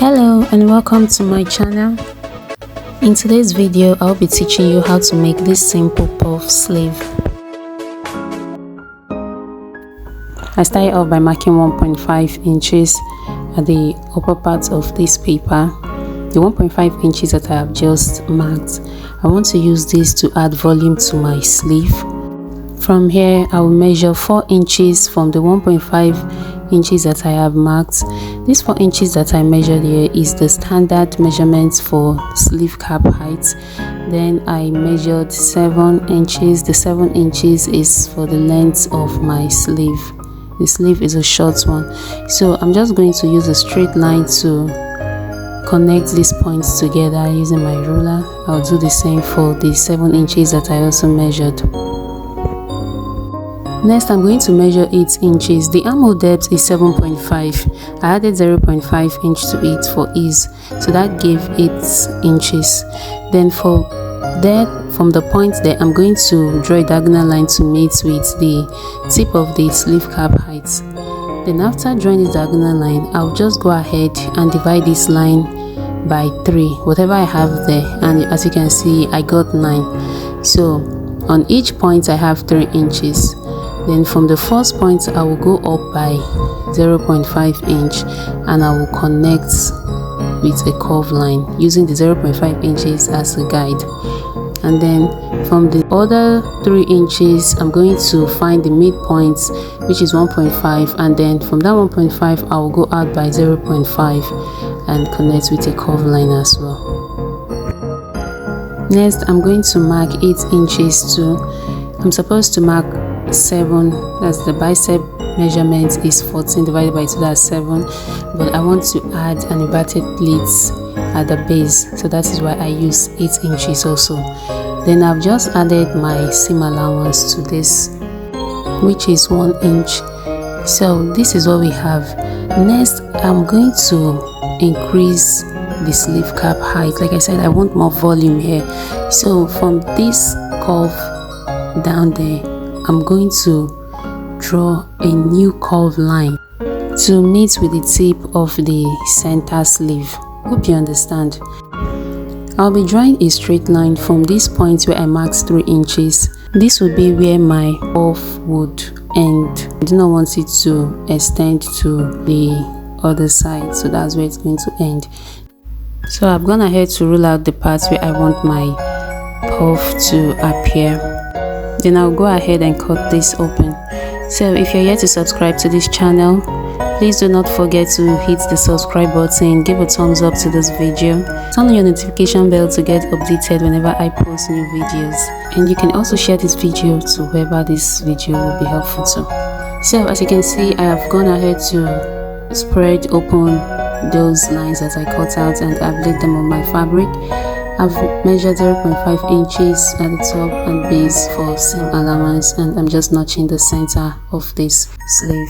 Hello and welcome to my channel. In today's video I'll be teaching you how to make this simple puff sleeve. I started off by marking 1.5 inches at the upper part of this paper. The 1.5 inches that I have just marked, I want to use this to add volume to my sleeve. From here I will measure 4 inches from the 1.5 inches that I have marked. These 4 inches that I measured here is the standard measurement for sleeve cap height. Then I measured 7 inches. The 7 inches is for the length of my sleeve. The sleeve is a short one, so I'm just going to use a straight line to connect these points together using my ruler. I'll do the same for the 7 inches that I also measured. Next, I'm going to measure 8 inches. The armhole depth is 7.5. I added 0.5 inch to it for ease, so that gave 8 inches. Then from the point there, I'm going to draw a diagonal line to meet with the tip of the sleeve cap height. Then after drawing this diagonal line, I'll just go ahead and divide this line by 3, whatever I have there, and as you can see I got 9. So on each point I have 3 inches. Then from the first point I will go up by 0.5 inch and I will connect with a curved line using the 0.5 inches as a guide. And then from the other 3 inches I'm going to find the midpoint, which is 1.5, and then from that 1.5 I will go out by 0.5 and connect with a curved line as well. Next I'm going to mark 8 inches too. I'm supposed to mark 7, that's the bicep measurement is 14 divided by 2, that's 7, but I want to add an inverted pleats at the base, so that is why I use 8 inches also. Then I've just added my seam allowance to this, which is 1 inch. So this is what we have. Next I'm going to increase the sleeve cap height. Like I said, I want more volume here, so from this curve down there I'm going to draw a new curved line to meet with the tip of the center sleeve. Hope you understand. I'll be drawing a straight line from this point where I marked 3 inches. This would be where my puff would end. I do not want it to extend to the other side, so that's where it's going to end. So I've gone ahead to rule out the parts where I want my puff to appear. Then I'll go ahead and cut this open. So if you're yet to subscribe to this channel, please do not forget to hit the subscribe button, give a thumbs up to this video, turn on your notification bell to get updated whenever I post new videos, and you can also share this video to whoever this video will be helpful to. So as you can see, I have gone ahead to spread open those lines that I cut out and I've laid them on my fabric. I've measured 0.5 inches at the top and base for seam allowance, and I'm just notching the center of this sleeve.